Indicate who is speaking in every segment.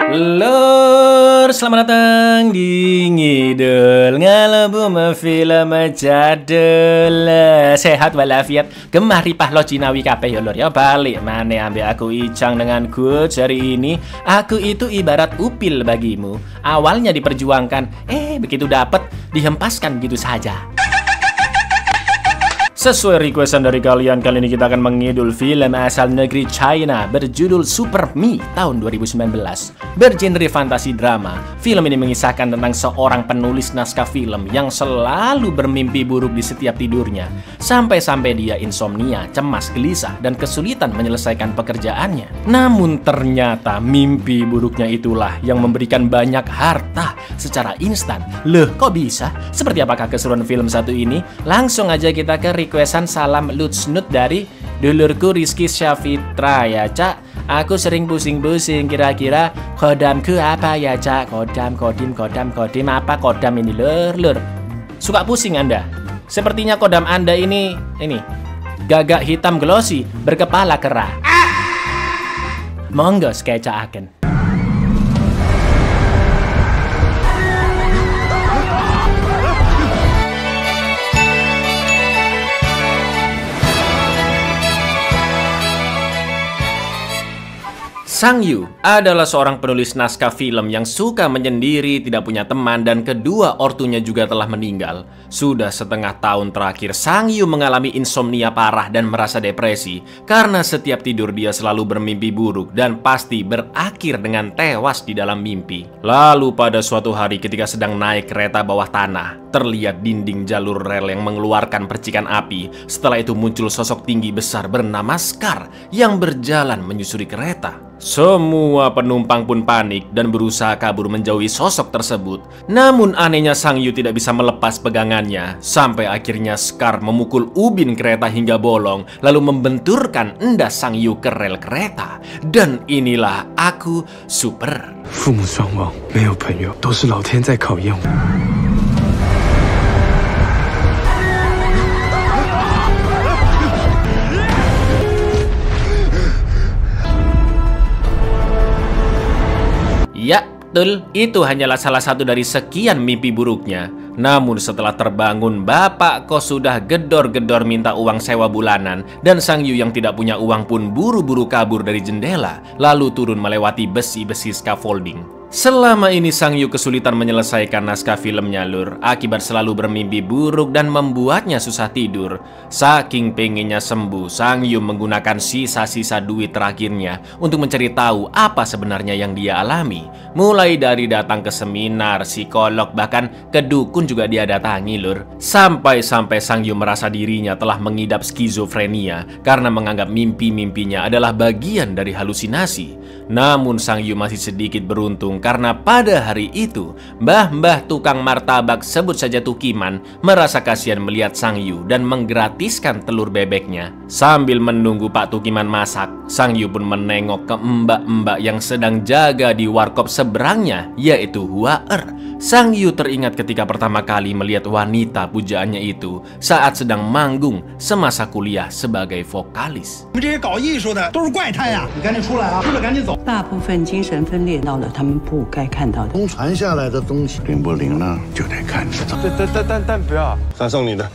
Speaker 1: Lur, selamat datang di Ngidul Ngalebu Film Jadul. Sehat walafiat, gemah ripah lo Cinawi kabeh ya lur ya. Balik mana ambil aku Icang dengan Goods hari ini. Aku itu ibarat upil bagimu. Awalnya diperjuangkan, begitu dapat dihempaskan gitu saja. Sesuai requestan dari kalian, kali ini kita akan mengidul film asal negeri China berjudul Super Me tahun 2019. Bergenre fantasi drama, film ini mengisahkan tentang seorang penulis naskah film yang selalu bermimpi buruk di setiap tidurnya. Sampai-sampai dia insomnia, cemas, gelisah, dan kesulitan menyelesaikan pekerjaannya. Namun ternyata mimpi buruknya itulah yang memberikan banyak harta secara instan. Loh, kok bisa? Seperti apakah keseruan film satu ini? Langsung aja kita ke requestan salam lutsnut dari dulurku Rizky Syafitra ya Cak. Aku sering pusing-pusing kira-kira kodamku apa ya Cak. Kodam apa kodam ini lur. Suka pusing Anda? Sepertinya kodam Anda ini gagak hitam glossy berkepala kera. Monggo skecaaken. Sang Yu adalah seorang penulis naskah film yang suka menyendiri, tidak punya teman, dan kedua ortunya juga telah meninggal. Sudah setengah tahun terakhir, Sang Yu mengalami insomnia parah dan merasa depresi karena setiap tidur dia selalu bermimpi buruk dan pasti berakhir dengan tewas di dalam mimpi. Lalu pada suatu hari ketika sedang naik kereta bawah tanah, terlihat dinding jalur rel yang mengeluarkan percikan api. Setelah itu muncul sosok tinggi besar bernama Scar yang berjalan menyusuri kereta. Semua penumpang pun panik dan berusaha kabur menjauhi sosok tersebut. Namun anehnya Sang Yu tidak bisa melepas pegangannya. Sampai akhirnya Scar memukul ubin kereta hingga bolong, lalu membenturkan endas Sang Yu ke rel kereta. Dan inilah aku Super.
Speaker 2: 父母双亡，没有朋友，都是老天在考验我。
Speaker 1: Ya, betul, itu hanyalah salah satu dari sekian mimpi buruknya. Namun setelah terbangun, bapak kos sudah gedor-gedor minta uang sewa bulanan. Dan Sang Yu yang tidak punya uang pun buru-buru kabur dari jendela, lalu turun melewati besi-besi scaffolding. Selama ini Sang Yu kesulitan menyelesaikan naskah filmnya lur, akibat selalu bermimpi buruk dan membuatnya susah tidur. Saking pengennya sembuh, Sang Yu menggunakan sisa-sisa duit terakhirnya untuk mencari tahu apa sebenarnya yang dia alami. Mulai dari datang ke seminar, psikolog, bahkan ke dukun juga dia datangi lur. Sampai-sampai Sang Yu merasa dirinya telah mengidap skizofrenia karena menganggap mimpi-mimpinya adalah bagian dari halusinasi. Namun Sang Yu masih sedikit beruntung karena pada hari itu mbah-mbah tukang martabak, sebut saja Tukiman, merasa kasihan melihat Sang Yu dan menggratiskan telur bebeknya. Sambil menunggu Pak Tukiman masak, Sang Yu pun menengok ke mbak-mbak yang sedang jaga di warkop seberangnya, yaitu Hua Er. Sang Yu teringat ketika pertama kali melihat wanita pujaannya itu saat sedang manggung semasa kuliah sebagai vokalis.
Speaker 3: 你们这些搞艺术的都是怪胎呀！你赶紧出来啊！出来赶紧走！
Speaker 4: 大部分精神分裂到了他们不该看到的。
Speaker 5: 东传下来的东西灵不灵呢，就得看知道。
Speaker 2: 但不要，
Speaker 5: 三送你的。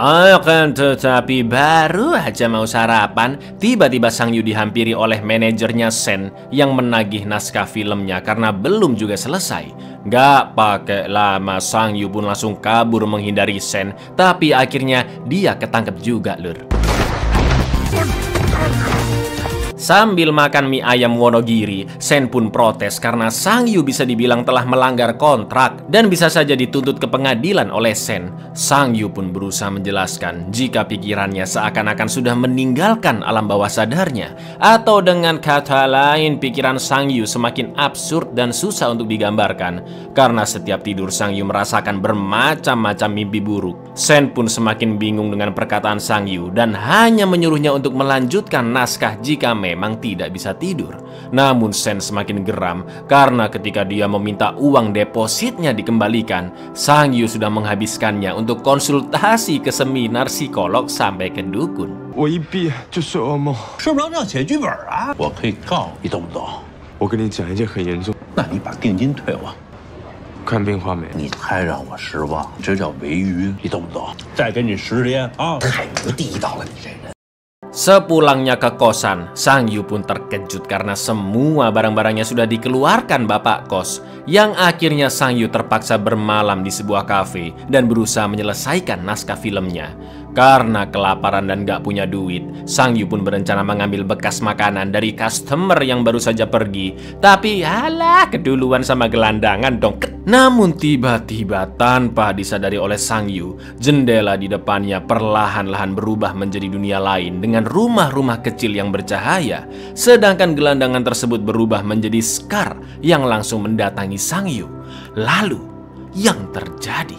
Speaker 1: Akan tetapi baru aja mau sarapan, tiba-tiba Sang Yu dihampiri oleh manajernya Sen yang menagih naskah filmnya karena belum juga selesai. Gak pakai lama, Sang Yu pun langsung kabur menghindari Sen, tapi akhirnya dia ketangkep juga lur. Sambil makan mie ayam Wonogiri, Sen pun protes karena Sang Yu bisa dibilang telah melanggar kontrak dan bisa saja dituntut ke pengadilan oleh Sen. Sang Yu pun berusaha menjelaskan jika pikirannya seakan-akan sudah meninggalkan alam bawah sadarnya. Atau dengan kata lain, pikiran Sang Yu semakin absurd dan susah untuk digambarkan. Karena setiap tidur Sang Yu merasakan bermacam-macam mimpi buruk. Sen pun semakin bingung dengan perkataan Sang Yu dan hanya menyuruhnya untuk melanjutkan naskah jika memang tidak bisa tidur. Namun Sen semakin geram karena ketika dia meminta uang depositnya dikembalikan, Sang Yu sudah menghabiskannya untuk konsultasi ke seminar psikolog sampai ke dukun.
Speaker 2: 我一毕业就是噩梦。
Speaker 3: 是不是要写剧本啊？
Speaker 5: 我可以告你，懂不懂？
Speaker 2: 我跟你讲一件很严重，
Speaker 5: 那你把定金退我。
Speaker 2: 看病花没？
Speaker 5: 你太让我失望，这叫违约，你懂不懂？
Speaker 3: 再给你10天啊！
Speaker 5: 太不地道了，你这人。
Speaker 1: Sepulangnya ke kosan, Sang Yu pun terkejut karena semua barang-barangnya sudah dikeluarkan bapak kos. Yang akhirnya Sang Yu terpaksa bermalam di sebuah kafe dan berusaha menyelesaikan naskah filmnya. Karena kelaparan dan gak punya duit, Sang Yu pun berencana mengambil bekas makanan dari customer yang baru saja pergi. Tapi alah, keduluan sama gelandangan dong. Namun tiba-tiba tanpa disadari oleh Sang Yu, jendela di depannya perlahan-lahan berubah menjadi dunia lain dengan rumah-rumah kecil yang bercahaya. Sedangkan gelandangan tersebut berubah menjadi Scar yang langsung mendatangi Sang Yu. Lalu, yang terjadi?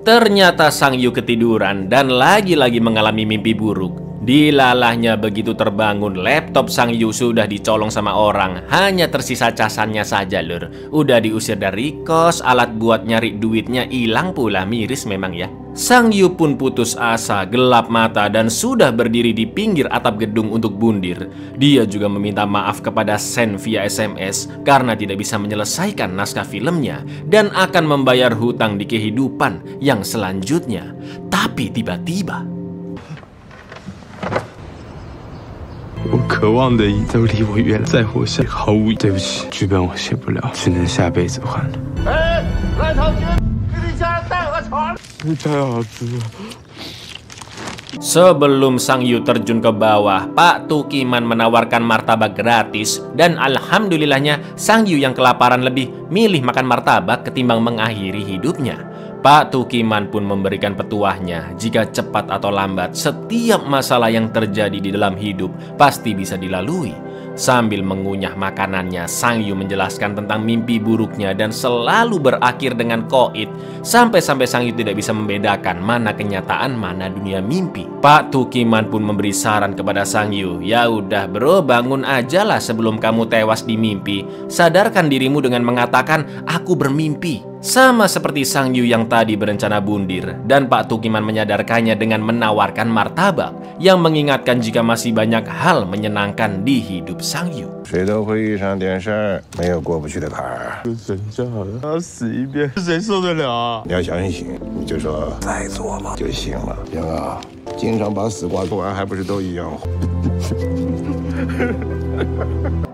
Speaker 1: Ternyata Sang Yu ketiduran dan lagi-lagi mengalami mimpi buruk. Dilalahnya begitu terbangun, laptop Sang Yu sudah dicolong sama orang. Hanya tersisa casannya saja lur. Udah diusir dari kos, alat buat nyari duitnya hilang pula, miris memang ya. Sang Yu pun putus asa, gelap mata dan sudah berdiri di pinggir atap gedung untuk bundir. Dia juga meminta maaf kepada Sen via SMS karena tidak bisa menyelesaikan naskah filmnya dan akan membayar hutang di kehidupan yang selanjutnya. Tapi tiba-tiba
Speaker 2: 我渴望的都离我越来再活下毫无。对不起，剧本我写不了，只能下辈子还了。
Speaker 3: 哎，赖长军，给你家人带个床。
Speaker 2: 太好吃了。
Speaker 1: Sebelum Sang Yu terjun ke bawah, Pak Tukiman menawarkan martabak gratis. Dan alhamdulillahnya Sang Yu yang kelaparan lebih milih makan martabak ketimbang mengakhiri hidupnya. Pak Tukiman pun memberikan petuahnya, jika cepat atau lambat setiap masalah yang terjadi di dalam hidup pasti bisa dilalui. Sambil mengunyah makanannya, Sang Yu menjelaskan tentang mimpi buruknya dan selalu berakhir dengan koit. Sampai-sampai Sang Yu tidak bisa membedakan mana kenyataan, mana dunia mimpi. Pak Tukiman pun memberi saran kepada Sang Yu, ya udah bro, bangun aja lah sebelum kamu tewas di mimpi. Sadarkan dirimu dengan mengatakan, aku bermimpi. Sama seperti Sang Yu yang tadi berencana bundir, dan Pak Tukiman menyadarkannya dengan menawarkan martabak yang mengingatkan jika masih banyak hal menyenangkan di hidup Sang Yu.
Speaker 5: 谁都会遇上点事儿，没有过不去的坎儿。
Speaker 2: 人就好了，要死一遍，谁受得了啊？
Speaker 5: 你要相信，你就说再做嘛就行了。行啊，经常把死瓜做完，还不是都一样？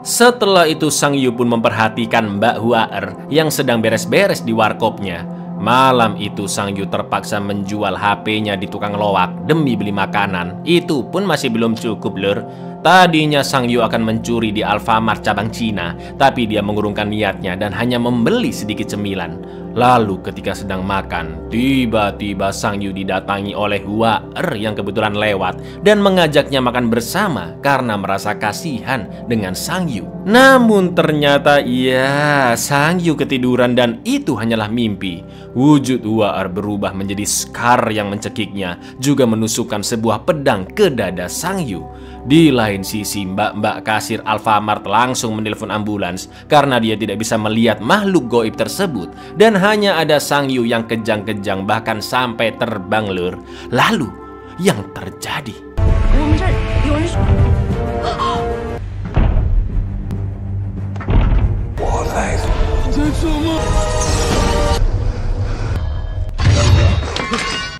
Speaker 1: Setelah itu Sang Yu pun memperhatikan Mbak Huaer yang sedang beres-beres di warkopnya. Malam itu Sang Yu terpaksa menjual HP-nya di tukang loak demi beli makanan. Itu pun masih belum cukup lur. Tadinya Sang Yu akan mencuri di Alfamart cabang Cina, tapi dia mengurungkan niatnya dan hanya membeli sedikit cemilan. Lalu ketika sedang makan, tiba-tiba Sang Yu didatangi oleh Huaer yang kebetulan lewat dan mengajaknya makan bersama karena merasa kasihan dengan Sang Yu. Namun ternyata ya, Sang Yu ketiduran dan itu hanyalah mimpi. Wujud Huaer berubah menjadi Scar yang mencekiknya, juga menusukkan sebuah pedang ke dada Sang Yu. Di lain sisi, mbak-mbak kasir Alfamart langsung menelpon ambulans karena dia tidak bisa melihat makhluk goib tersebut dan hanya ada Sang Yu yang kejang-kejang bahkan sampai terbang lur. Lalu yang terjadi?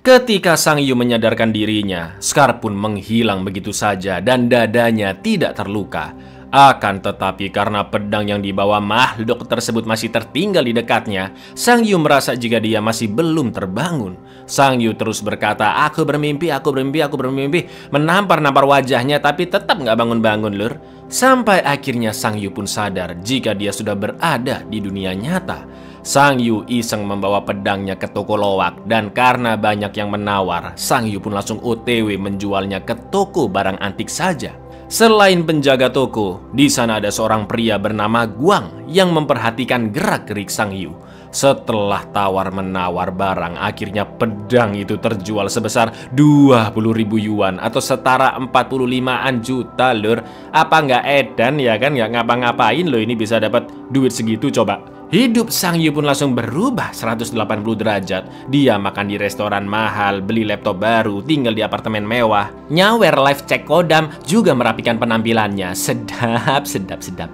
Speaker 1: Ketika Sang Yu menyadarkan dirinya, Scar pun menghilang begitu saja dan dadanya tidak terluka. Akan tetapi karena pedang yang dibawa makhluk tersebut masih tertinggal di dekatnya, Sang Yu merasa jika dia masih belum terbangun. Sang Yu terus berkata, aku bermimpi, aku bermimpi, aku bermimpi, menampar-nampar wajahnya tapi tetap nggak bangun-bangun lur. Sampai akhirnya Sang Yu pun sadar jika dia sudah berada di dunia nyata. Sang Yu iseng membawa pedangnya ke toko loak dan karena banyak yang menawar, Sang Yu pun langsung OTW menjualnya ke toko barang antik saja. Selain penjaga toko, di sana ada seorang pria bernama Guang yang memperhatikan gerak-gerik Sang Yu. Setelah tawar-menawar barang, akhirnya pedang itu terjual sebesar 20.000 yuan atau setara 45-an juta lur. Apa nggak edan ya kan? Nggak ngapa-ngapain loh ini bisa dapat duit segitu coba. Hidup Sang Yu pun langsung berubah 180 derajat. Dia makan di restoran mahal, beli laptop baru, tinggal di apartemen mewah, nyawer live cek kodam, juga merapikan penampilannya. Sedap, sedap, sedap.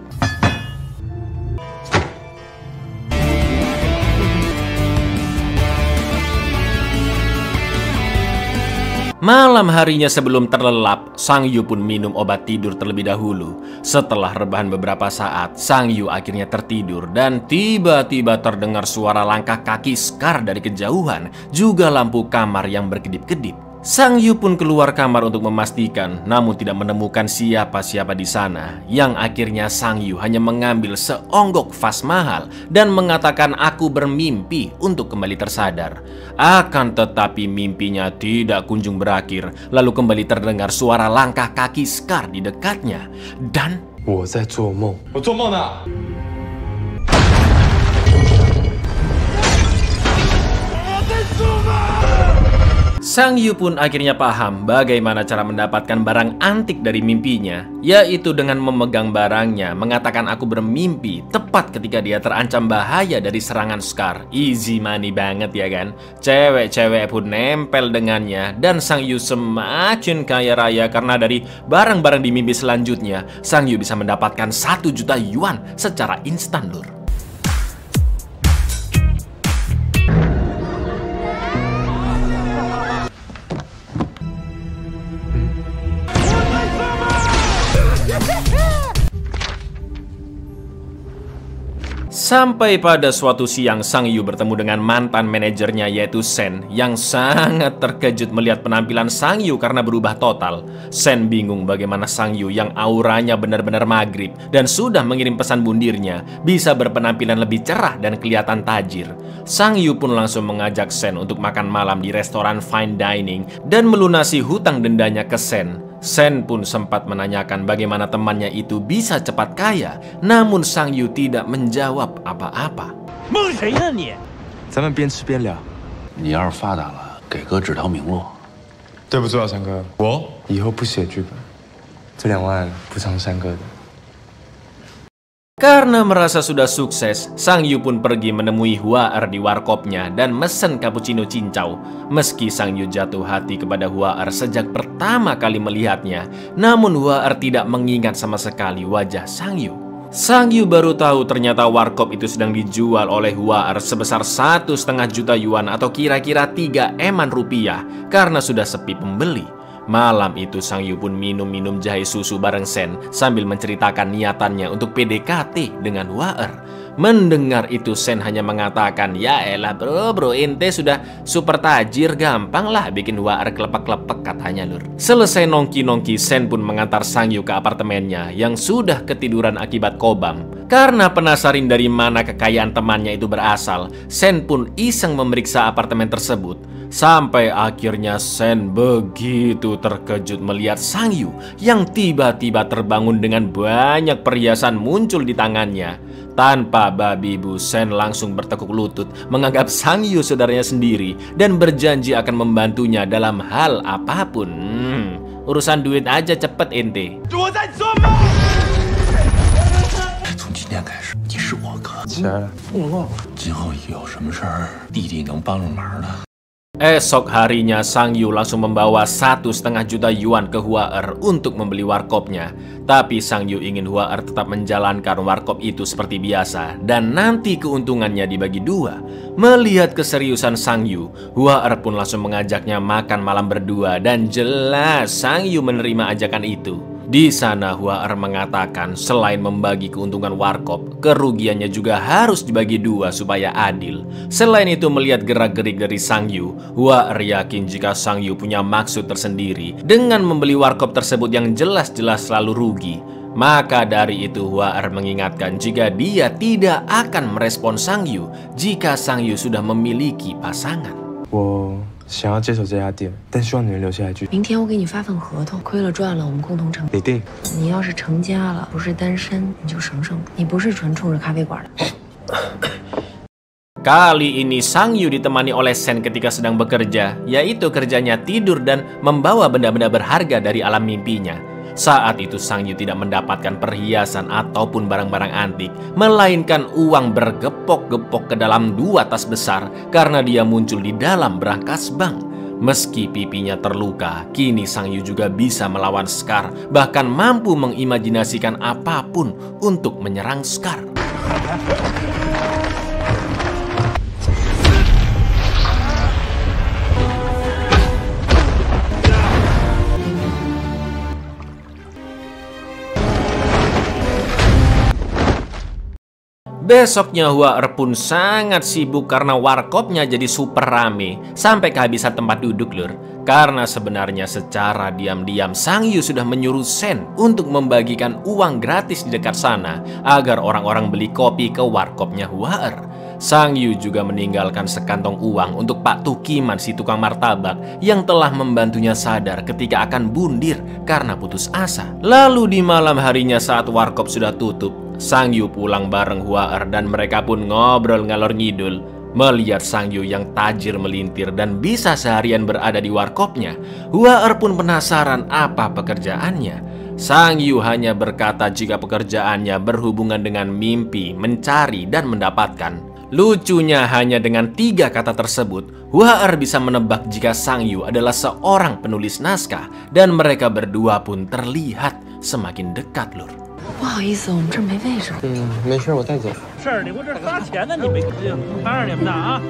Speaker 1: Malam harinya sebelum terlelap, Sang Yu pun minum obat tidur terlebih dahulu. Setelah rebahan beberapa saat, Sang Yu akhirnya tertidur dan tiba-tiba terdengar suara langkah kaki Scar dari kejauhan, juga lampu kamar yang berkedip-kedip. Sang Yu pun keluar kamar untuk memastikan, namun tidak menemukan siapa-siapa di sana. Yang akhirnya Sang Yu hanya mengambil seonggok vas mahal dan mengatakan aku bermimpi untuk kembali tersadar. Akan tetapi mimpinya tidak kunjung berakhir. Lalu kembali terdengar suara langkah kaki Scar di dekatnya. Dan
Speaker 2: 我在做梦，
Speaker 3: 我做梦呢。
Speaker 1: Sang Yu pun akhirnya paham bagaimana cara mendapatkan barang antik dari mimpinya, yaitu dengan memegang barangnya, mengatakan aku bermimpi tepat ketika dia terancam bahaya dari serangan Scar. Easy money banget ya kan? Cewek-cewek pun nempel dengannya dan Sang Yu semakin kaya raya karena dari barang-barang di mimpi selanjutnya, Sang Yu bisa mendapatkan 1 juta yuan secara instan lur. Sampai pada suatu siang, Sang Yu bertemu dengan mantan manajernya yaitu Sen, yang sangat terkejut melihat penampilan Sang Yu karena berubah total. Sen bingung bagaimana Sang Yu yang auranya benar-benar maghrib dan sudah mengirim pesan bundirnya bisa berpenampilan lebih cerah dan kelihatan tajir. Sang Yu pun langsung mengajak Sen untuk makan malam di restoran fine dining dan melunasi hutang dendanya ke Sen. Sen pun sempat menanyakan bagaimana temannya itu bisa cepat kaya, namun Sang Yu tidak menjawab apa-apa.
Speaker 3: 蒙谁呢你？
Speaker 2: 咱们边吃边聊。
Speaker 6: 你要是发达了，给哥指条明路。
Speaker 2: 对不住啊，山哥，我以后不写剧本，这2万补偿山哥的。
Speaker 1: Karena merasa sudah sukses, Sang Yu pun pergi menemui Hua Er di warkopnya dan mesen cappuccino cincau. Meski Sang Yu jatuh hati kepada Hua Er sejak pertama kali melihatnya, namun Hua Er tidak mengingat sama sekali wajah Sang Yu. Sang Yu baru tahu ternyata warkop itu sedang dijual oleh Hua Er sebesar 1,5 juta yuan atau kira-kira 3 eman rupiah karena sudah sepi pembeli. Malam itu Sang Yu pun minum-minum jahe susu bareng Sen sambil menceritakan niatannya untuk PDKT dengan Hua Er. Mendengar itu Sen hanya mengatakan, ya elah bro ente sudah super tajir, gampang lah bikin Hua Er kelepek-kelepek katanya lur. Selesai nongki-nongki, Sen pun mengantar Sang Yu ke apartemennya yang sudah ketiduran akibat kobam. Karena penasaran dari mana kekayaan temannya itu berasal, Sen pun iseng memeriksa apartemen tersebut. Sampai akhirnya Sen begitu terkejut melihat Sang Yu yang tiba-tiba terbangun dengan banyak perhiasan muncul di tangannya. Tanpa babi bu, Sen langsung bertekuk lutut menganggap Sang Yu saudaranya sendiri dan berjanji akan membantunya dalam hal apapun. Urusan duit aja cepet ente.
Speaker 3: 我在做梦。
Speaker 6: 从今天开始，你是我哥。
Speaker 2: 起来了，
Speaker 6: 今后有什么事儿，弟弟能帮上忙的。
Speaker 1: Esok harinya Sang Yu langsung membawa 1,5 juta yuan ke Hua Er untuk membeli warkopnya. Tapi Sang Yu ingin Hua Er tetap menjalankan warkop itu seperti biasa dan nanti keuntungannya dibagi 2. Melihat keseriusan Sang Yu, Hua Er pun langsung mengajaknya makan malam berdua dan jelas Sang Yu menerima ajakan itu. Di sana Hua Er mengatakan selain membagi keuntungan warkop, kerugiannya juga harus dibagi 2 supaya adil. Selain itu melihat gerak-gerik dari Sang Yu, Hua Er yakin jika Sang Yu punya maksud tersendiri dengan membeli warkop tersebut yang jelas-jelas selalu rugi. Maka dari itu Hua Er mengingatkan jika dia tidak akan merespon Sang Yu jika Sang Yu sudah memiliki pasangan.
Speaker 2: 我想要接手这家店，但希望你能留下来继续。
Speaker 7: 明天我给你发份合同，亏了赚了，我们共同承担。
Speaker 2: 你定。
Speaker 7: 你要是成家了，不是单身，你就省省。你不是纯冲着咖啡馆的。
Speaker 1: Kali ini Sang Yu ditemani oleh Sen ketika sedang bekerja, yaitu kerjanya tidur dan membawa benda-benda berharga dari alam mimpinya. Saat itu Sang Yu tidak mendapatkan perhiasan ataupun barang-barang antik, melainkan uang bergepok-gepok ke dalam 2 tas besar karena dia muncul di dalam berangkas bank. Meski pipinya terluka, kini Sang Yu juga bisa melawan Scar, bahkan mampu mengimajinasikan apapun untuk menyerang Scar. Besoknya Hua Er pun sangat sibuk karena warkopnya jadi super rame sampai kehabisan tempat duduk lur. Karena sebenarnya secara diam-diam Sang Yu sudah menyuruh Sen untuk membagikan uang gratis di dekat sana agar orang-orang beli kopi ke warkopnya Hua Er. Sang Yu juga meninggalkan sekantong uang untuk Pak Tukiman si tukang martabak yang telah membantunya sadar ketika akan bundir karena putus asa. Lalu di malam harinya saat warkop sudah tutup, Sang Yu pulang bareng Hua Er dan mereka pun ngobrol ngalor ngidul. Melihat Sang Yu yang tajir melintir dan bisa seharian berada di warkopnya, Hua Er pun penasaran apa pekerjaannya. Sang Yu hanya berkata jika pekerjaannya berhubungan dengan mimpi, mencari dan mendapatkan. Lucunya hanya dengan 3 kata tersebut, Hua Er bisa menebak jika Sang Yu adalah seorang penulis naskah dan mereka berdua pun terlihat semakin dekat lur.
Speaker 7: 不好意思，我们这儿没位置。
Speaker 2: 没事，我带走。
Speaker 3: 事儿你我这发钱呢，你没看着你们呢啊？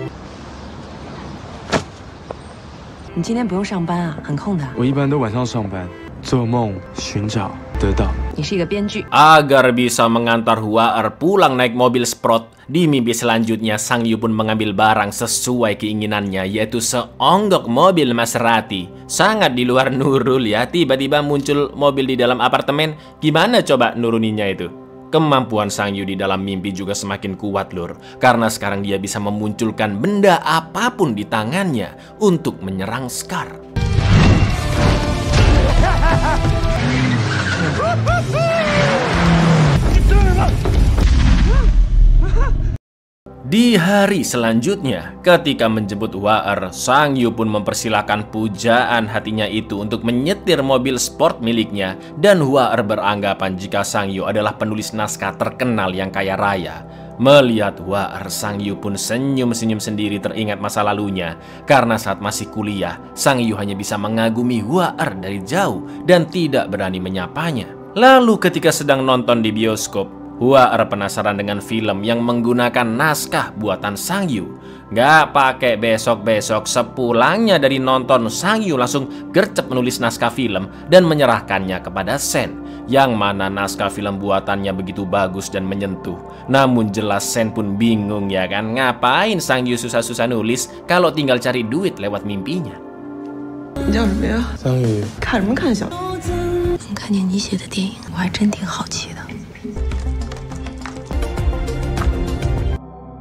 Speaker 7: 你今天不用上班啊，很空的。
Speaker 2: 我一般都晚上上班，做梦寻找得到。
Speaker 7: 你是一个编剧。
Speaker 1: Agar bisa mengantar Hua Er pulang naik mobil Sprott, di mimpi selanjutnya Sang Yu pun mengambil barang sesuai keinginannya, yaitu seonggok mobil Maserati. Sangat di luar Nurul ya, tiba-tiba muncul mobil di dalam apartemen. Gimana coba nuruninya itu? Kemampuan Sang Yu di dalam mimpi juga semakin kuat lur, karena sekarang dia bisa memunculkan benda apapun di tangannya untuk menyerang Scar. Di hari selanjutnya, ketika menjemput Hua Er, Sang Yu pun mempersilahkan pujaan hatinya itu untuk menyetir mobil sport miliknya, dan Hua Er beranggapan jika Sang Yu adalah penulis naskah terkenal yang kaya raya. Melihat Hua Er, Sang Yu pun senyum-senyum sendiri teringat masa lalunya, karena saat masih kuliah, Sang Yu hanya bisa mengagumi Hua Er dari jauh dan tidak berani menyapanya. Lalu ketika sedang nonton di bioskop, Hua Er penasaran dengan film yang menggunakan naskah buatan Sang Yu. Gak pakai besok-besok, sepulangnya dari nonton, Sang Yu langsung gercep menulis naskah film dan menyerahkannya kepada Sen, yang mana naskah film buatannya begitu bagus dan menyentuh. Namun jelas Sen pun bingung ya kan, ngapain Sang Yu susah-susah nulis kalau tinggal cari duit lewat mimpinya.
Speaker 7: 你叫什么呀？
Speaker 2: 章鱼，
Speaker 7: 看什么看小？能看见你写的电影，我还真挺好奇的。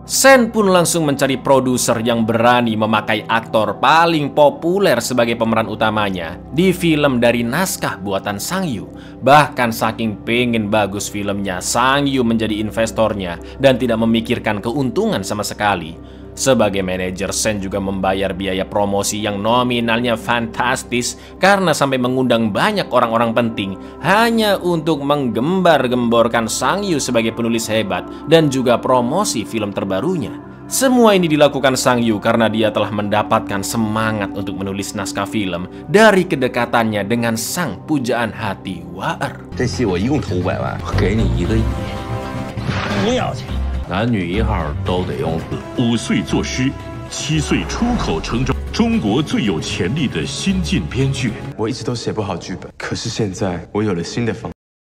Speaker 1: Sen pun langsung mencari produser yang berani memakai aktor paling populer sebagai pemeran utamanya di film dari naskah buatan Sang Yu. Bahkan saking pengen bagus filmnya, Sang Yu menjadi investornya dan tidak memikirkan keuntungan sama sekali. Sebagai manajer, Sen juga membayar biaya promosi yang nominalnya fantastis karena sampai mengundang banyak orang-orang penting hanya untuk menggembar-gemborkan Sang Yu sebagai penulis hebat dan juga promosi film terbarunya. Semua ini dilakukan Sang Yu karena dia telah mendapatkan semangat untuk menulis naskah film dari kedekatannya dengan sang pujaan hati Hua Er.
Speaker 6: 这戏我一共投500万，给你1个亿。
Speaker 3: 不要钱。
Speaker 6: 男女1号都得用
Speaker 8: 5岁作诗，7岁出口成章，中国最有潜力的新晋编剧。
Speaker 2: 我一直都写不好剧本，可是现在我有了新的方。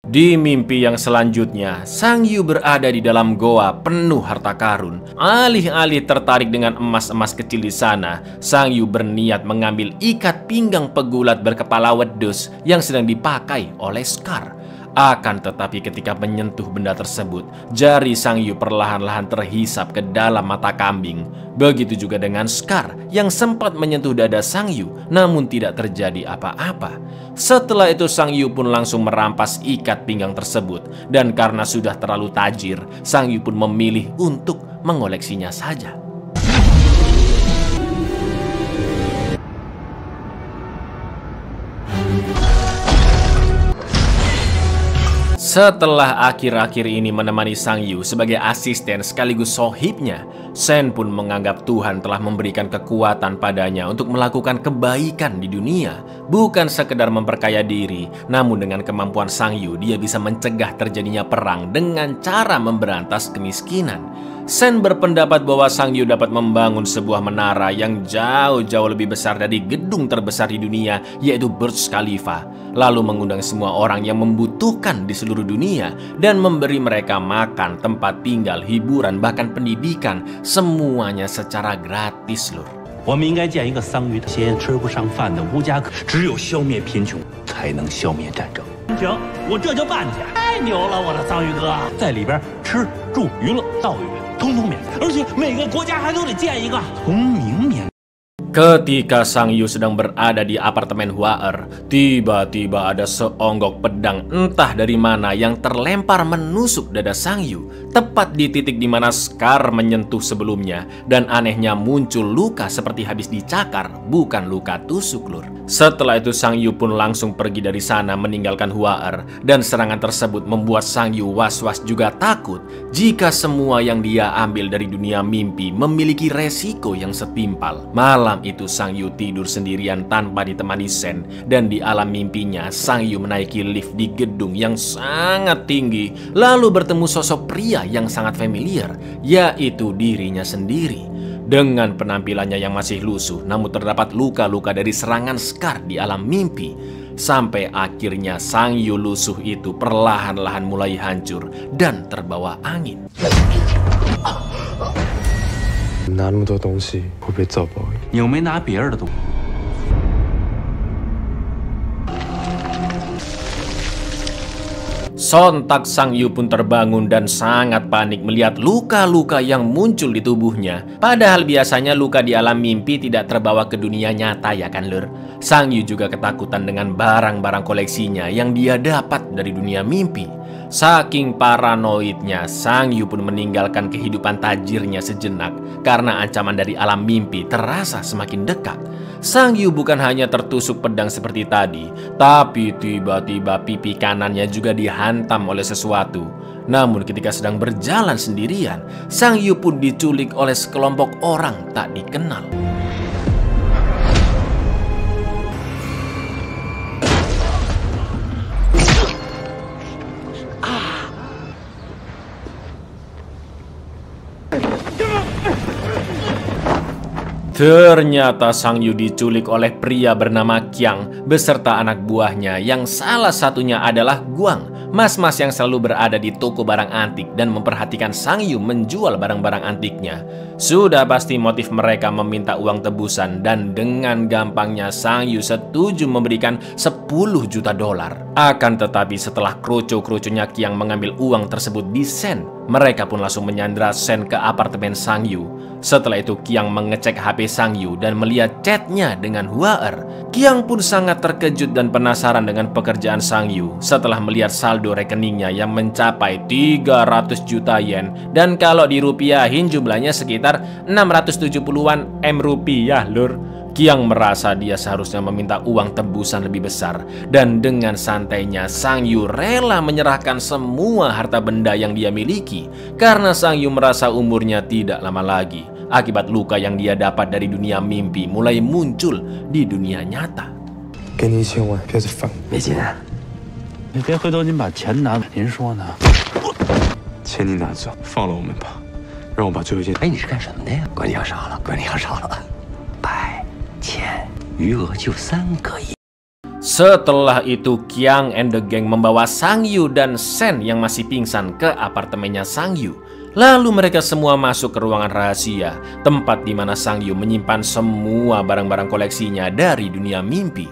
Speaker 1: Di mimpi yang selanjutnya, Sang Yu berada di dalam goa penuh harta karun. Alih-alih tertarik dengan emas-emas kecil di sana, Sang Yu berniat mengambil ikat pinggang pegulat berkepala wedus yang sedang dipakai oleh Scar. Akan tetapi ketika menyentuh benda tersebut, jari Sang Yu perlahan-lahan terhisap ke dalam mata kambing. Begitu juga dengan Scar yang sempat menyentuh dada Sang Yu, namun tidak terjadi apa-apa. Setelah itu Sang Yu pun langsung merampas ikat pinggang tersebut. Dan karena sudah terlalu tajir, Sang Yu pun memilih untuk mengoleksinya saja. Setelah akhir-akhir ini menemani Sang Yu sebagai asisten sekaligus sohibnya, Sen pun menganggap Tuhan telah memberikan kekuatan padanya untuk melakukan kebaikan di dunia. Bukan sekedar memperkaya diri, namun dengan kemampuan Sang Yu, dia bisa mencegah terjadinya perang dengan cara memberantas kemiskinan. Sen berpendapat bahwa Sang Yu dapat membangun sebuah menara yang jauh-jauh lebih besar dari gedung terbesar di dunia, yaitu Burj Khalifa. Lalu mengundang semua orang yang membutuhkan di seluruh dunia dan memberi mereka makan, tempat tinggal, hiburan, bahkan pendidikan, semuanya secara gratis, lur.
Speaker 6: 我们应该建一个桑榆，些吃不上饭的无家可，只有消灭贫穷，才能消灭战争。行，我这就办去！太牛了，我的桑榆哥，在里边吃住娱乐教育通通免费，而且每个国家还都得建一个，从明年。
Speaker 1: Ketika Sang Yu sedang berada di apartemen Hua-er, tiba-tiba ada seonggok pedang entah dari mana yang terlempar menusuk dada Sang Yu, tepat di titik di mana Scar menyentuh sebelumnya, dan anehnya muncul luka seperti habis dicakar, bukan luka tusuk, lur. Setelah itu Sang Yu pun langsung pergi dari sana meninggalkan Hua-er, dan serangan tersebut membuat Sang Yu was-was juga takut jika semua yang dia ambil dari dunia mimpi memiliki resiko yang setimpal. Malam itu Sang Yu tidur sendirian tanpa ditemani Sen, dan di alam mimpinya Sang Yu menaiki lift di gedung yang sangat tinggi, lalu bertemu sosok pria yang sangat familiar, yaitu dirinya sendiri. Dengan penampilannya yang masih lusuh, namun terdapat luka-luka dari serangan Scar di alam mimpi. Sampai akhirnya Sang Yu lusuh itu perlahan-lahan mulai hancur dan terbawa angin.
Speaker 2: 拿那么多东西会被遭报应。
Speaker 6: 你又没拿别人的东西。
Speaker 1: Sontak Sang Yu pun terbangun dan sangat panik melihat luka-luka yang muncul di tubuhnya. Padahal biasanya luka di alam mimpi tidak terbawa ke dunia nyata, ya kan, lur? Sang Yu juga ketakutan dengan barang-barang koleksinya yang dia dapat dari dunia mimpi. Saking paranoidnya, Sang Yu pun meninggalkan kehidupan tajirnya sejenak karena ancaman dari alam mimpi terasa semakin dekat. Sang Yu bukan hanya tertusuk pedang seperti tadi, tapi tiba-tiba pipi kanannya juga dihantam oleh sesuatu. Namun ketika sedang berjalan sendirian, Sang Yu pun diculik oleh sekelompok orang tak dikenal. Ternyata Sang Yu diculik oleh pria bernama Qiang beserta anak buahnya yang salah satunya adalah Guang, mas-mas yang selalu berada di toko barang antik dan memperhatikan Sang Yu menjual barang-barang antiknya. Sudah pasti motif mereka meminta uang tebusan, dan dengan gampangnya Sang Yu setuju memberikan 10 juta dolar. Akan tetapi setelah kroco-kroconya Qiang mengambil uang tersebut di Sen, mereka pun langsung menyandra Sen ke apartemen Sang Yu. Setelah itu Qiang mengecek HP Sang Yu dan melihat chatnya dengan Hua-er. Qiang pun sangat terkejut dan penasaran dengan pekerjaan Sang Yu setelah melihat saldo rekeningnya yang mencapai 300 juta yen, dan kalau dirupiahin jumlahnya sekitar 670-an M rupiah, lur. Qiang merasa dia seharusnya meminta uang tebusan lebih besar, dan dengan santainya Sang Yu rela menyerahkan semua harta benda yang dia miliki karena Sang Yu merasa umurnya tidak lama lagi akibat luka yang dia dapat dari dunia mimpi mulai muncul di dunia nyata.
Speaker 2: 给你1000万，票子放。
Speaker 6: 没钱，你别回头，您把钱拿。您说呢？
Speaker 2: 钱你拿走，放了我们吧，让我把最后一件。
Speaker 9: 哎，你是干什么的呀？管你要少了，管你要少了。百千余额就3个亿。
Speaker 1: Setelah itu Qiang and the Gang membawa Sang Yu dan Sen yang masih pingsan ke apartemennya Sang Yu. Lalu mereka semua masuk ke ruangan rahasia, tempat di mana Sang Yu menyimpan semua barang-barang koleksinya dari dunia mimpi.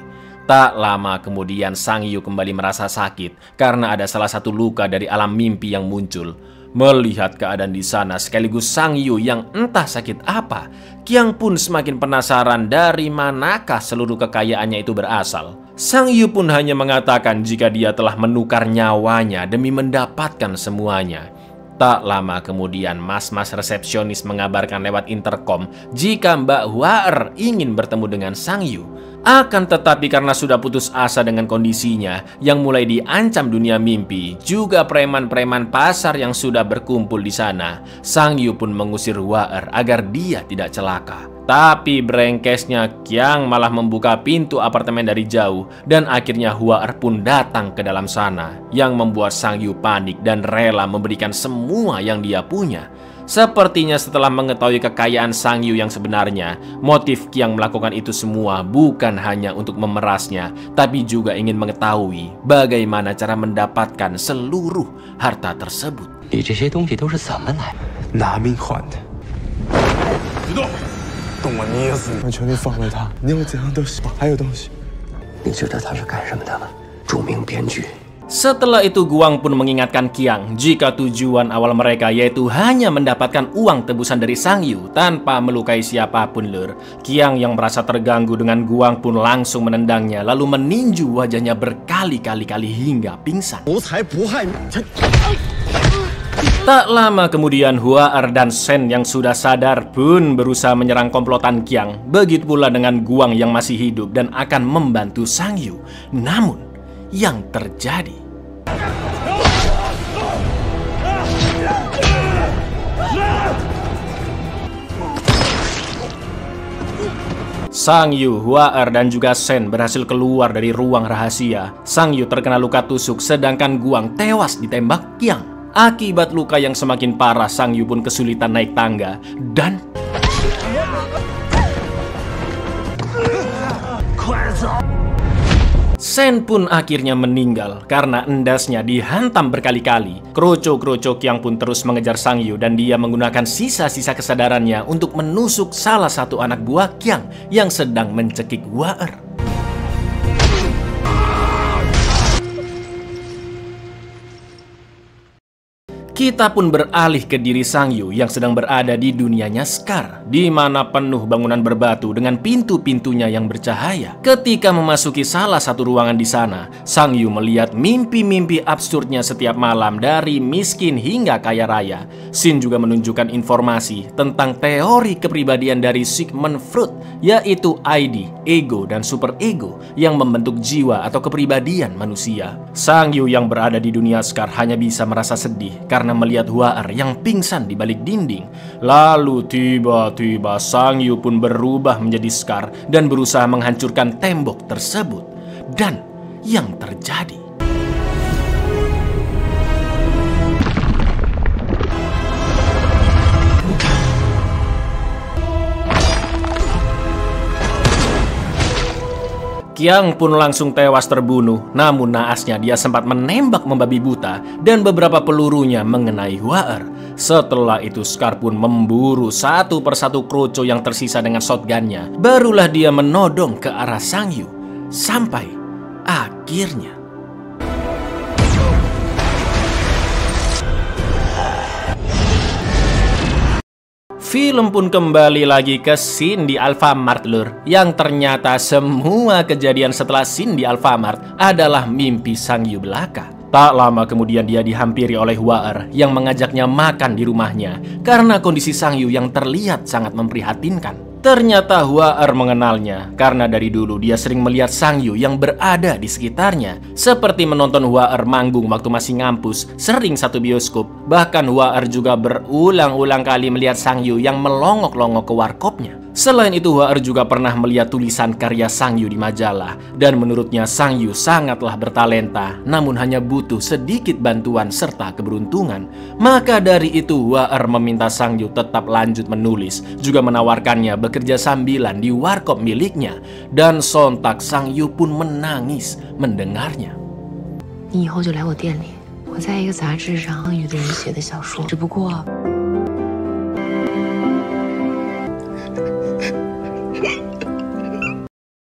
Speaker 1: Tak lama kemudian Sang Yu kembali merasa sakit karena ada salah satu luka dari alam mimpi yang muncul. Melihat keadaan di sana sekaligus Sang Yu yang entah sakit apa, Qiang pun semakin penasaran dari manakah seluruh kekayaannya itu berasal. Sang Yu pun hanya mengatakan jika dia telah menukar nyawanya demi mendapatkan semuanya. Tak lama kemudian mas-mas resepsionis mengabarkan lewat interkom jika Mbak Hua-er ingin bertemu dengan Sang Yu. Akan tetapi karena sudah putus asa dengan kondisinya yang mulai diancam dunia mimpi, juga preman-preman pasar yang sudah berkumpul di sana, Sang Yu pun mengusir Hua-er agar dia tidak celaka. Tapi brengkesnya Qiang malah membuka pintu apartemen dari jauh dan akhirnya Hua-er pun datang ke dalam sana yang membuat Sang Yu panik dan rela memberikan semua yang dia punya. Sepertinya setelah mengetahui kekayaan Sang Yu yang sebenarnya, motif Qiang melakukan itu semua bukan hanya untuk memerasnya, tapi juga ingin mengetahui bagaimana cara mendapatkan seluruh harta tersebut.
Speaker 9: 你这些东西都是怎么来的？
Speaker 2: 拿命换的。
Speaker 3: 别动！
Speaker 2: 动我捏死你！我求你放了他，你要怎样都行。还有东西，
Speaker 9: 你知道他是干什么的吗？著名编剧。
Speaker 1: Setelah itu Guang pun mengingatkan Qiang jika tujuan awal mereka yaitu hanya mendapatkan uang tebusan dari Sang Yu tanpa melukai siapapun lur. Qiang yang merasa terganggu dengan Guang pun langsung menendangnya lalu meninju wajahnya berkali-kali hingga pingsan. Tak lama kemudian Hua-er dan Shen yang sudah sadar pun berusaha menyerang komplotan Qiang. Begitu pula dengan Guang yang masih hidup dan akan membantu Sang Yu. Namun yang terjadi, Sang Yu, Hua-er dan juga Shen berhasil keluar dari ruang rahasia. Sang Yu terkena luka tusuk sedangkan Guang tewas ditembak Qiang. Akibat luka yang semakin parah, Sang Yu pun kesulitan naik tangga dan Shen pun akhirnya meninggal karena endasnya dihantam berkali-kali. Kroco-kroco Qiang pun terus mengejar Sang Yu dan dia menggunakan sisa-sisa kesadarannya untuk menusuk salah satu anak buah Qiang yang sedang mencekik Hua-er. Kita pun beralih ke diri Sang Yu yang sedang berada di dunianya Scar, di mana penuh bangunan berbatu dengan pintu-pintunya yang bercahaya. Ketika memasuki salah satu ruangan di sana, Sang Yu melihat mimpi-mimpi absurdnya setiap malam dari miskin hingga kaya raya. Shin juga menunjukkan informasi tentang teori kepribadian dari Sigmund Freud, yaitu ID, ego, dan super ego yang membentuk jiwa atau kepribadian manusia. Sang Yu yang berada di dunia Scar hanya bisa merasa sedih karena melihat Hua-er yang pingsan di balik dinding. Lalu tiba-tiba Sang Yu pun berubah menjadi Scar dan berusaha menghancurkan tembok tersebut. Dan yang terjadi, Qiang pun langsung tewas terbunuh, namun naasnya dia sempat menembak membabi buta dan beberapa pelurunya mengenai Hua-er. Setelah itu Scar pun memburu satu persatu kroco yang tersisa dengan shotgunnya. Barulah dia menodong ke arah Sang Yu. Sampai akhirnya film pun kembali lagi ke scene di Alfamart lur, yang ternyata semua kejadian setelah scene di Alfamart adalah mimpi Sang Yu belaka. Tak lama kemudian dia dihampiri oleh Hua-er yang mengajaknya makan di rumahnya karena kondisi Sang Yu yang terlihat sangat memprihatinkan. Ternyata Hua-er mengenalnya karena dari dulu dia sering melihat Sang Yu yang berada di sekitarnya. Seperti menonton Hua-er manggung waktu masih ngampus, sering satu bioskop. Bahkan Hua-er juga berulang-ulang kali melihat Sang Yu yang melongok-longok ke warkopnya. Selain itu Hua-er juga pernah melihat tulisan karya Sang Yu di majalah. Dan menurutnya Sang Yu sangatlah bertalenta, namun hanya butuh sedikit bantuan serta keberuntungan. Maka dari itu Hua-er meminta Sang Yu tetap lanjut menulis, juga menawarkannya bekerja sambilan di warkop miliknya. Dan sontak Sang Yu pun menangis mendengarnya.
Speaker 7: 你以后就来我店里，我在一个杂志上英语的人写的小说，只不过。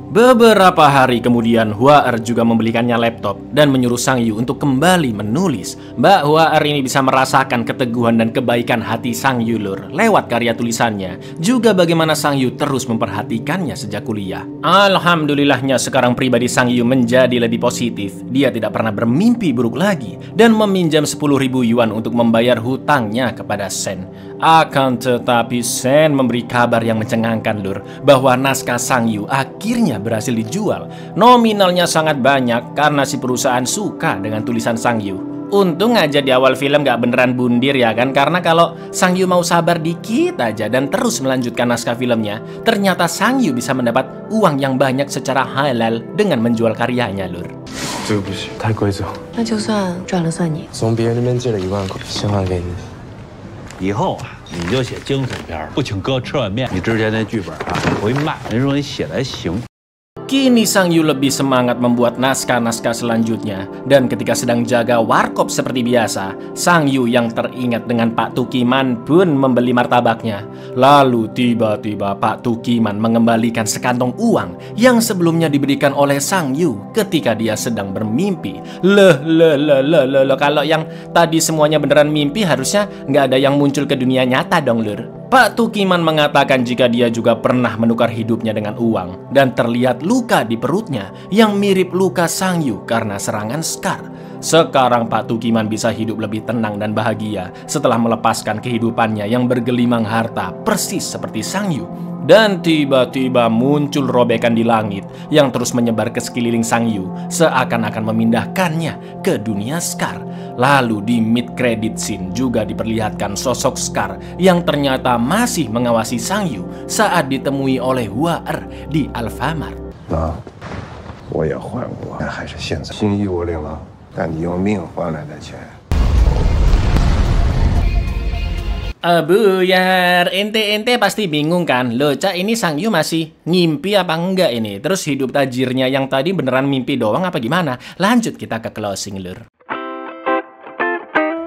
Speaker 1: Beberapa hari kemudian, Hua-er juga membelikannya laptop dan menyuruh Sang Yu untuk kembali menulis. Mbak Hua-er ini bisa merasakan keteguhan dan kebaikan hati Sang Yu lur lewat karya tulisannya, juga bagaimana Sang Yu terus memperhatikannya sejak kuliah. Alhamdulillahnya sekarang pribadi Sang Yu menjadi lebih positif. Dia tidak pernah bermimpi buruk lagi dan meminjam 10.000 yuan untuk membayar hutangnya kepada Sen. Akan tetapi Sen memberi kabar yang mencengangkan lur, bahwa naskah Sang Yu akhirnya berhasil dijual. Nominalnya sangat banyak karena si perusahaan suka dengan tulisan Sang Yu. Untung aja di awal film gak beneran bundir ya kan, karena kalau Sang Yu mau sabar dikit aja dan terus melanjutkan naskah filmnya, ternyata Sang Yu bisa mendapat uang yang banyak secara halal dengan menjual karyanya lur.
Speaker 2: 这个不许，太贵重。
Speaker 7: 那就算赚了算你。
Speaker 2: 从别人那边借了1万块，先还给你。
Speaker 6: 以后啊，你就写精神片，不请哥吃碗面。你之前那剧本啊，回卖，人说你写得还行。
Speaker 1: Kini Sang Yu lebih semangat membuat naskah-naskah selanjutnya. Dan ketika sedang jaga warkop seperti biasa, Sang Yu yang teringat dengan Pak Tukiman pun membeli martabaknya. Lalu tiba-tiba Pak Tukiman mengembalikan sekantong uang yang sebelumnya diberikan oleh Sang Yu ketika dia sedang bermimpi. Kalau yang tadi semuanya beneran mimpi, harusnya nggak ada yang muncul ke dunia nyata dong lur. Pak Tukiman mengatakan jika dia juga pernah menukar hidupnya dengan uang dan terlihat luka di perutnya yang mirip luka Sang Yu karena serangan Scar. Sekarang Pak Tukiman bisa hidup lebih tenang dan bahagia setelah melepaskan kehidupannya yang bergelimang harta persis seperti Sang Yu. Dan tiba-tiba muncul robekan di langit yang terus menyebar ke sekeliling Sang Yu, seakan-akan memindahkannya ke dunia Scar. Lalu di mid credit scene juga diperlihatkan sosok Scar yang ternyata masih mengawasi Sang Yu saat ditemui oleh Hua-er di Alfamart.
Speaker 5: 啊，我也换过，但还是现在。心意我领了，但你用命换来的钱。
Speaker 1: Buyar, ente pasti bingung kan? Loh, Cak, ini Sang Yu masih ngimpi apa enggak ini? Terus hidup tajirnya yang tadi beneran mimpi doang apa gimana? Lanjut kita ke closing, lur.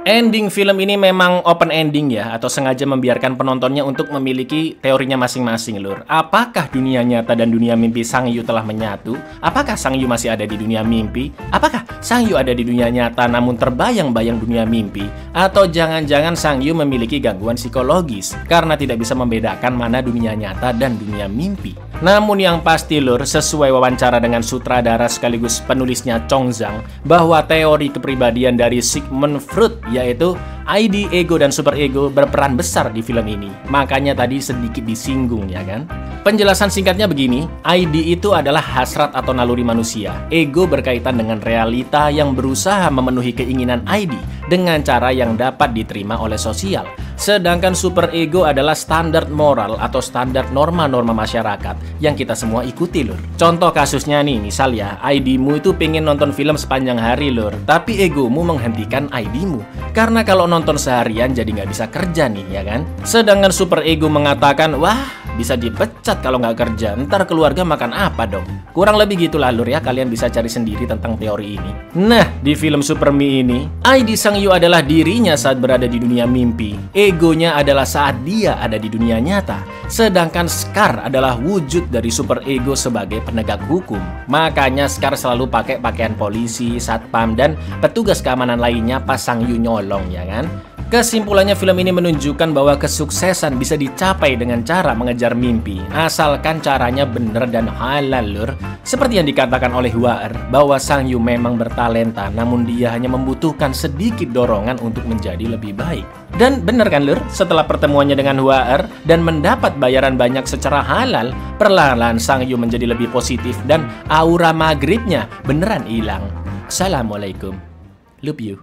Speaker 1: Ending film ini memang open ending ya, atau sengaja membiarkan penontonnya untuk memiliki teorinya masing-masing lur. Apakah dunia nyata dan dunia mimpi Sang Yu telah menyatu? Apakah Sang Yu masih ada di dunia mimpi? Apakah Sang Yu ada di dunia nyata namun terbayang-bayang dunia mimpi? Atau jangan-jangan Sang Yu memiliki gangguan psikologis karena tidak bisa membedakan mana dunia nyata dan dunia mimpi? Namun yang pasti lur, sesuai wawancara dengan sutradara sekaligus penulisnya Chong Zhang, bahwa teori kepribadian dari Sigmund Freud yaitu ID, ego, dan super ego berperan besar di film ini. Makanya tadi sedikit disinggung ya kan. Penjelasan singkatnya begini, ID itu adalah hasrat atau naluri manusia. Ego berkaitan dengan realita yang berusaha memenuhi keinginan ID dengan cara yang dapat diterima oleh sosial. Sedangkan super ego adalah standar moral atau standar norma-norma masyarakat yang kita semua ikuti lur. Contoh kasusnya nih, misal ya, ID-mu itu pengen nonton film sepanjang hari lur, tapi egomu menghentikan ID-mu. Karena kalau nonton seharian jadi nggak bisa kerja nih ya kan. Sedangkan super ego mengatakan, wah bisa dipecat kalau nggak kerja, ntar keluarga makan apa dong? Kurang lebih gitulah lur ya, kalian bisa cari sendiri tentang teori ini. Nah, di film Super Me ini, ID Sang Yu adalah dirinya saat berada di dunia mimpi. Egonya adalah saat dia ada di dunia nyata. Sedangkan Scar adalah wujud dari super ego sebagai penegak hukum. Makanya Scar selalu pakai pakaian polisi, satpam, dan petugas keamanan lainnya pas Sang Yu nyolong ya kan. Kesimpulannya film ini menunjukkan bahwa kesuksesan bisa dicapai dengan cara mengejar mimpi, asalkan caranya bener dan halal lur. Seperti yang dikatakan oleh Hua-er, bahwa Sang Yu memang bertalenta, namun dia hanya membutuhkan sedikit dorongan untuk menjadi lebih baik. Dan bener kan lur, setelah pertemuannya dengan Hua-er dan mendapat bayaran banyak secara halal, perlahan-lahan Sang Yu menjadi lebih positif dan aura maghribnya beneran hilang. Assalamualaikum. Love you.